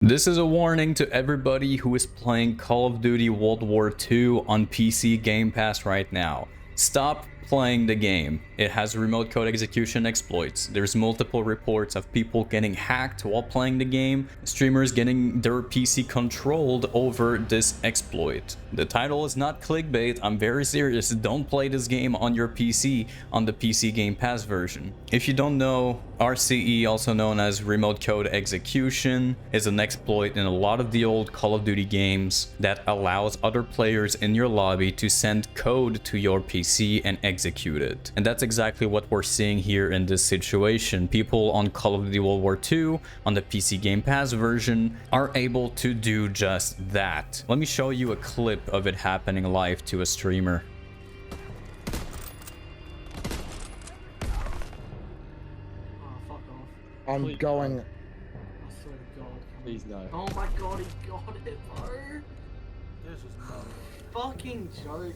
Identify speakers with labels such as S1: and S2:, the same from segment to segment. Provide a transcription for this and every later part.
S1: This is a warning to everybody who is playing Call of Duty World War II on PC Gamepass right now. Stop playing the game. It has remote code execution exploits. There's multiple reports of people getting hacked while playing the game, streamers getting their PC controlled over this exploit. The title is not clickbait, I'm very serious. Don't play this game on your PC on the PC Gamepass version. If you don't know, RCE, also known as remote code execution, is an exploit in a lot of the old Call of Duty games that allows other players in your lobby to send code to your PC and execute it. And that's exactly what we're seeing here in this situation. People on Call of Duty World War II on the PC Gamepass version are able to do just that. Let me show you a clip of it happening live to a streamer.
S2: I'm going.
S3: I swear to God.
S4: Please no.
S3: Oh my God, he got it, bro.
S5: This is not
S3: Fucking joke.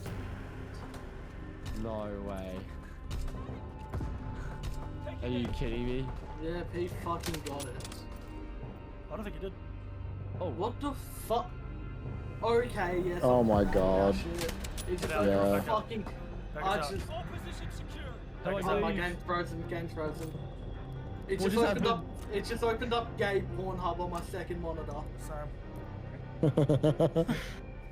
S4: No way. Are you kidding me?
S3: Yeah, he fucking got it.
S5: I don't think he did.
S4: Oh,
S3: What the fuck? Okay, yes.
S2: Oh
S3: I'm
S2: my
S3: fine,
S2: God.
S3: shit. It's just
S5: Yeah.
S3: like
S2: Yeah.
S3: fucking.
S5: Back
S3: I
S5: us
S3: just.
S5: out.
S4: no,
S5: Back us
S3: Oh,
S5: out.
S3: my game's frozen. Game's frozen. It
S4: What
S3: just
S4: just
S3: opened
S4: happened?
S3: up. It just opened up gay Pornhub on my second monitor.
S5: Sam.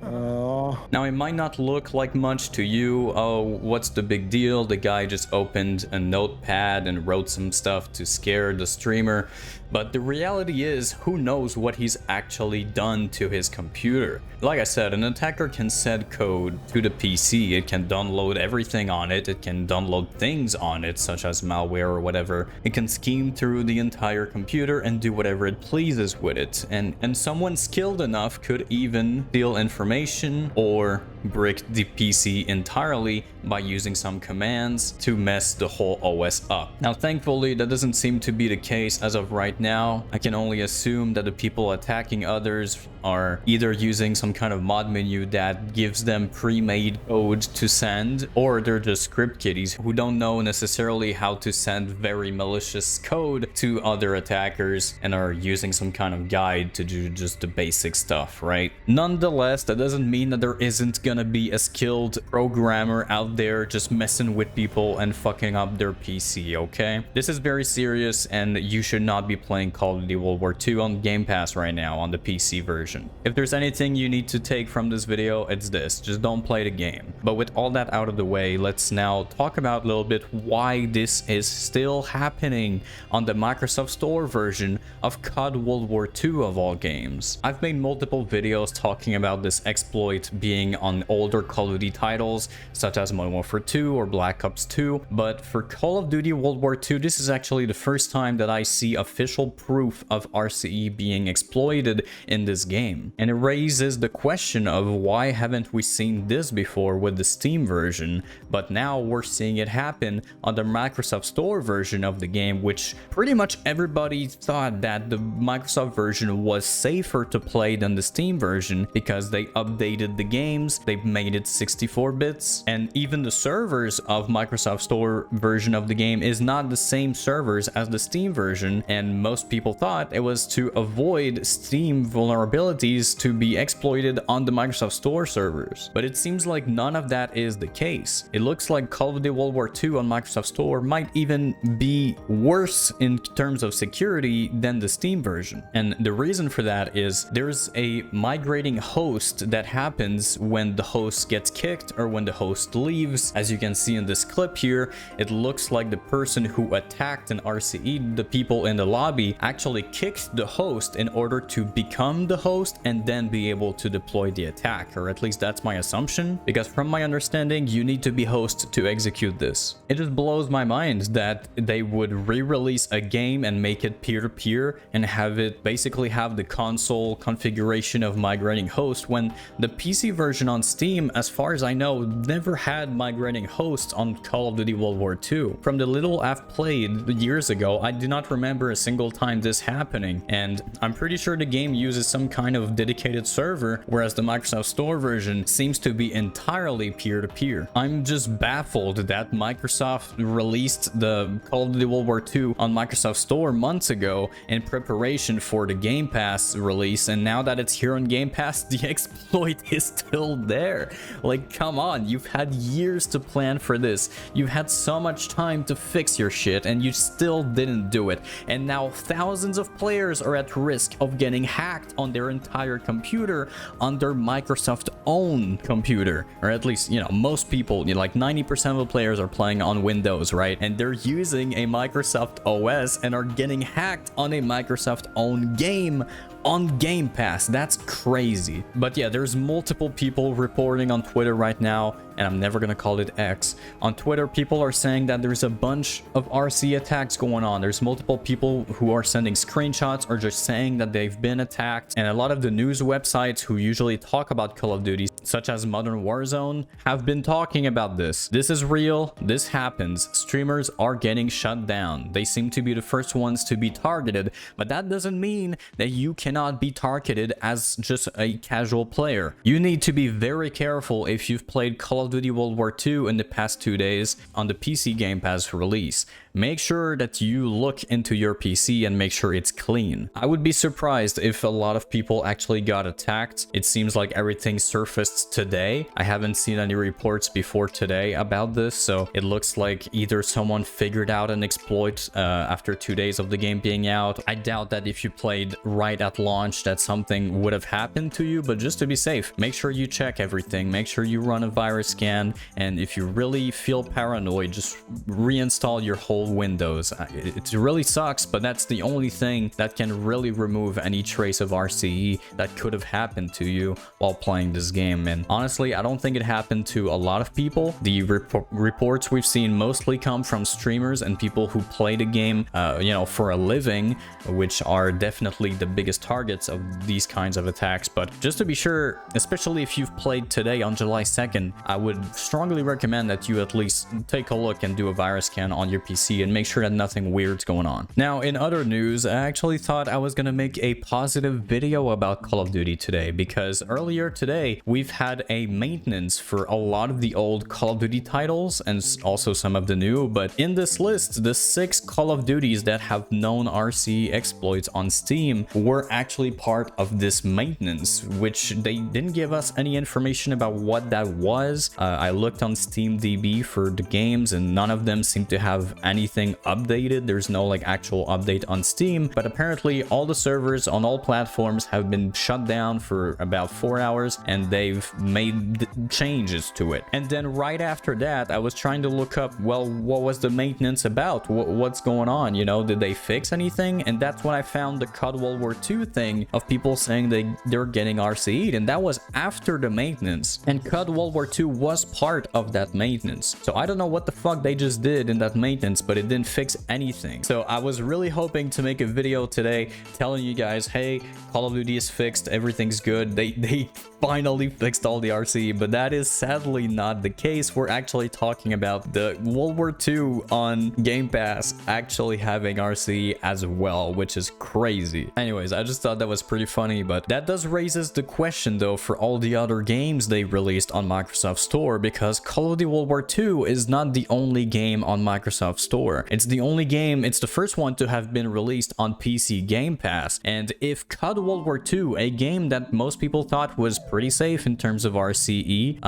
S2: Oh,
S1: Now, it might not look like much to you. Oh, what's the big deal? The guy just opened a notepad and wrote some stuff to scare the streamer. But the reality is, who knows what he's actually done to his computer? Like I said, an attacker can send code to the PC. It can download everything on it. It can download things on it, such as malware or whatever. It can scheme through the entire computer and do whatever it pleases with it. And someone skilled enough could even steal information or brick the PC entirely by using some commands to mess the whole OS up. Now, thankfully, that doesn't seem to be the case as of right now. I can only assume that the people attacking others are either using some kind of mod menu that gives them pre-made code to send, or they're just script kiddies who don't know necessarily how to send very malicious code to other attackers and are using some kind of guide to do just the basic stuff, right? Nonetheless, that doesn't mean that there isn't gonna be a skilled programmer out there just messing with people and fucking up their PC, okay? This is very serious, and you should not be playing Call of Duty World War II on Game Pass right now on the PC version. If there's anything you need to take from this video, it's this: just don't play the game. But with all that out of the way, let's now talk about a little bit why this is still happening on the Microsoft Store version of COD World War II of all games. I've made multiple videos talking about this exploit being on older Call of Duty titles such as Modern Warfare 2 or Black Ops 2, but for Call of Duty World War II, this is actually the first time that I see official proof of RCE being exploited in this game. And it raises the question of why haven't we seen this before with the Steam version, but now we're seeing it happen on the Microsoft Store version of the game, which pretty much everybody thought that the Microsoft version was safer to play than the Steam version because they updated the games, they made it 64 bits, and even the servers of Microsoft Store version of the game is not the same servers as the Steam version, and most people thought it was to avoid Steam vulnerabilities to be exploited on the Microsoft Store servers. But it seems like none of that is the case. It looks like Call of Duty World War II on Microsoft Store might even be worse in terms of security than the Steam version. And the reason for that is there's a migrating host that happens when the host gets kicked or when the host leaves. As you can see in this clip here, it looks like the person who attacked an RCE, the people in the lobby, actually kicked the host in order to become the host and then be able to deploy the attack, or at least that's my assumption, because from my understanding, you need to be host to execute this. It just blows my mind that they would re-release a game and make it peer-to-peer and have it basically have the console configuration of migrating host when the PC version on on Steam, as far as I know, never had migrating hosts on Call of Duty World War II. From the little I've played years ago, I do not remember a single time this happening, and I'm pretty sure the game uses some kind of dedicated server, whereas the Microsoft Store version seems to be entirely peer-to-peer. I'm just baffled that Microsoft released the Call of Duty World War II on Microsoft Store months ago in preparation for the Game Pass release, and now that it's here on Game Pass, the exploit is still there. Like, come on, you've had years to plan for this. You've had so much time to fix your shit, and you still didn't do it. And now thousands of players are at risk of getting hacked on their entire computer on their Microsoft own computer. Or at least, you know, most people, you know, like 90% of the players are playing on Windows, right? And they're using a Microsoft OS and are getting hacked on a Microsoft own game on Game Pass. That's crazy. But yeah, there's multiple people reporting on Twitter right now, and I'm never gonna call it X. On Twitter, people are saying that there's a bunch of RC attacks going on. There's multiple people who are sending screenshots or just saying that they've been attacked. And a lot of the news websites who usually talk about Call of Duty, such as Modern Warzone, have been talking about this. This is real. This happens. Streamers are getting shut down. They seem to be the first ones to be targeted, but that doesn't mean that you cannot be targeted as just a casual player. You need to be very careful if you've played Call of Duty World War II in the past 2 days on the PC Gamepass release. Make sure that you look into your PC and make sure it's clean. I would be surprised if a lot of people actually got attacked. It seems like everything surfaced today. I haven't seen any reports before today about this, so it looks like either someone figured out an exploit after 2 days of the game being out. I doubt that if you played right at launch that something would have happened to you, but just to be safe, make sure you check everything. Make sure you run a virus scan, and if you really feel paranoid, just reinstall your whole Windows. It really sucks, but that's the only thing that can really remove any trace of RCE that could have happened to you while playing this game. And honestly, I don't think it happened to a lot of people. The reports we've seen mostly come from streamers and people who play the game, you know, for a living, which are definitely the biggest targets of these kinds of attacks. But just to be sure, especially if you've played today on July 2nd, I would strongly recommend that you at least take a look and do a virus scan on your PC and make sure that nothing weird's going on. Now, in other news, I actually thought I was gonna make a positive video about Call of Duty today, because earlier today we've had a maintenance for a lot of the old Call of Duty titles and also some of the new. But in this list, the 6 Call of Duties that have known RC exploits on Steam were actually part of this maintenance, which they didn't give us any information about what that was. I looked on SteamDB for the games and none of them seem to have anything updated. There's no like actual update on Steam, but apparently all the servers on all platforms have been shut down for about 4 hours and they've made changes to it. And then right after that, I was trying to look up, well, what was the maintenance about? What's going on? You know, did they fix anything? And that's when I found the COD World War II thing of people saying they're getting RCE'd, and that was after the maintenance. And COD World War II was part of that maintenance. So I don't know what the fuck they just did in that maintenance, but it didn't fix anything. So I was really hoping to make a video today telling you guys, hey, Call of Duty is fixed, everything's good. They finally fixed all the RCE, but that is sadly not the case. We're actually talking about the World War II on Game Pass actually having RCE as well, which is crazy. Anyways, I just thought that was pretty funny, but that does raises the question though for all the other games they released on Microsoft Store, because Call of Duty World War II is not the only game on Microsoft Store. It's the only game, it's the first one to have been released on PC Gamepass. And if COD World War II, a game that most people thought was pretty safe in terms of RCE,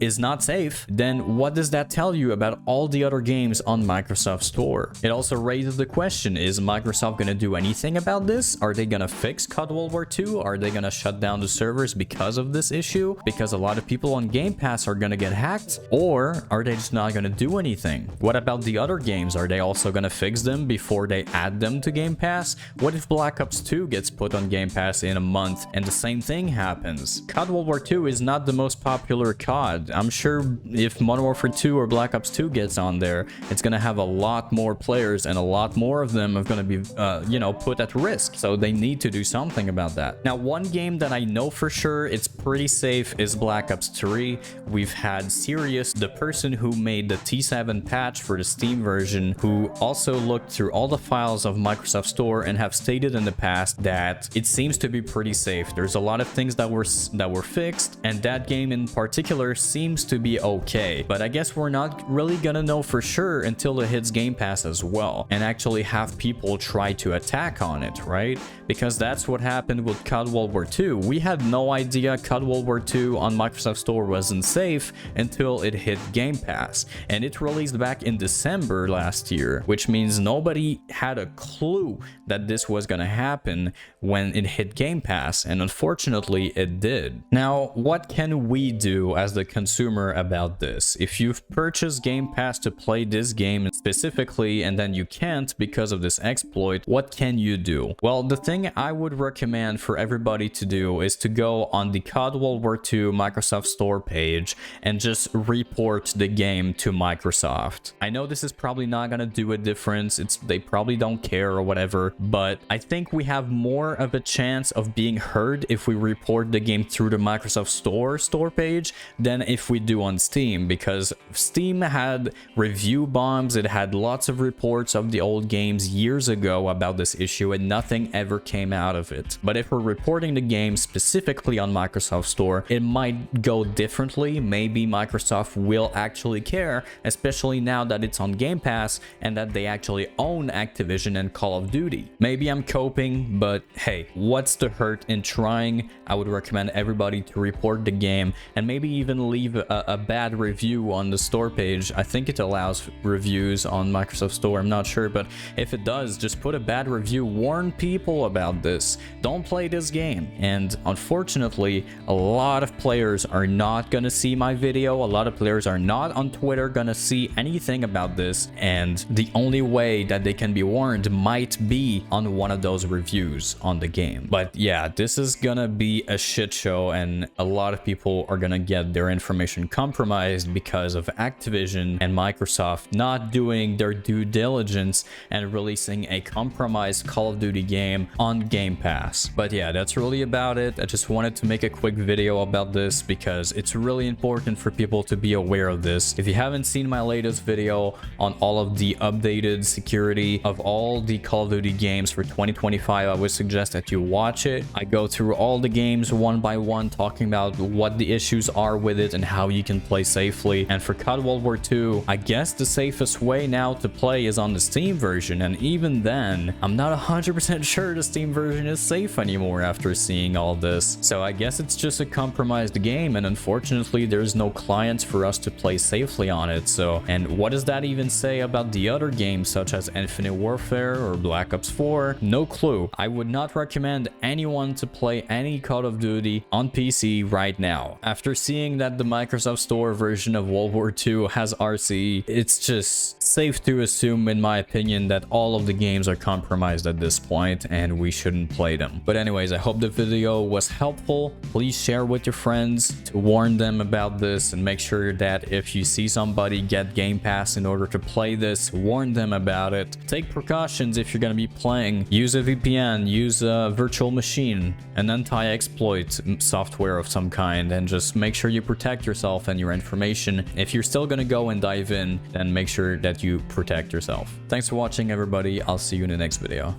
S1: is not safe, then what does that tell you about all the other games on Microsoft Store? It also raises the question, is Microsoft gonna do anything about this? Are they gonna fix COD World War II? Are they gonna shut down the servers because of this issue? Because a lot of people on Game Pass are gonna get hacked? Or are they just not gonna do anything? What about the other games? Are they also gonna fix them before they add them to Game Pass? What if Black Ops 2 gets put on Game Pass in a month and the same thing happens? COD World War II is not the most popular COD. I'm sure if Modern Warfare 2 or Black Ops 2 gets on there, it's gonna have a lot more players and a lot more of them are gonna be, you know, put at risk. So they need to do something about that. Now, one game that I know for sure it's pretty safe is Black Ops 3. We've had Sirius, the person who made the T7 patch for the Steam version, who also looked through all the files of Microsoft Store and have stated in the past that it seems to be pretty safe. There's a lot of things that were fixed, and that game in particular seems to be okay. But I guess we're not really gonna know for sure until it hits Game Pass as well, and actually have people try to attack on it, right? Because that's what happened with COD World War II. We had no idea COD World War II on Microsoft Store wasn't safe until it hit Game Pass, and it released back in December last year, which means nobody had a clue that this was gonna happen when it hit Game Pass, and unfortunately it did. Now, what can we do as the consumer about this? If you've purchased Game Pass to play this game specifically and then you can't because of this exploit, what can you do? Well, the thing I would recommend for everybody to do is to go on the COD World War II Microsoft Store page and just report the game to Microsoft. I know this is probably not gonna do a difference, they probably don't care or whatever, but I think we have more of a chance of being heard if we report the game through the Microsoft Store page than if we do on Steam, because Steam had review bombs, it had lots of reports of the old games years ago about this issue and nothing ever came out of it. But if we're reporting the game specifically on Microsoft Store, it might go differently. Maybe Microsoft will actually care, especially now that it's on Game Pass and that they actually own Activision and Call of Duty. Maybe I'm coping, but hey, what's the hurt in trying? I would recommend everybody to report the game and maybe even leave a bad review on the store page. I think it allows reviews on Microsoft Store, I'm not sure, but if it does, just put a bad review, warn people about this, don't play this game. And unfortunately, a lot of players are not gonna see my video, a lot of players are not on Twitter gonna see anything about this, and the only way that they can be warned might be on one of those reviews on the game. But yeah, this is gonna be a shit show, and a lot of people are gonna get their information compromised because of Activision and Microsoft not doing their due diligence and releasing a compromised Call of Duty game on Game Pass. But yeah, that's really about it. I just wanted to make a quick video about this because it's really important for people to be aware of this. If you haven't seen my latest video on all of the updated security of all the Call of Duty games for 2025, I would suggest that you watch it. I go through all the games one by one, talking about what the issues are with it and how you can play safely. And for COD World War II, I guess the safest way now to play is on the Steam version, and even then, I'm not 100% sure the Steam version is safe anymore after seeing all this. So I guess it's just a compromised game, and unfortunately there's no clients for us to play safely on it. So, and what does that even say about the other games such as Infinite Warfare or Black Ops 4? No clue. I would not recommend anyone to play any Call of Duty on PC right now. After seeing that the Microsoft Store version of World War II has RCE, it's just safe to assume, in my opinion, that all of the games are compromised at this point and we shouldn't play them. But anyways, I hope the video was helpful. Please share with your friends to warn them about this, and make sure that if you see somebody get Game Pass in order to play this, warn them about it. Take precautions if you're going to be playing. Use a VPN, use a virtual machine, an anti-exploit software of some kind, and just make sure you protect yourself and your information. If you're still going to go and dive in, then make sure that you protect yourself. Thanks for watching, everybody. I'll see you in the next video.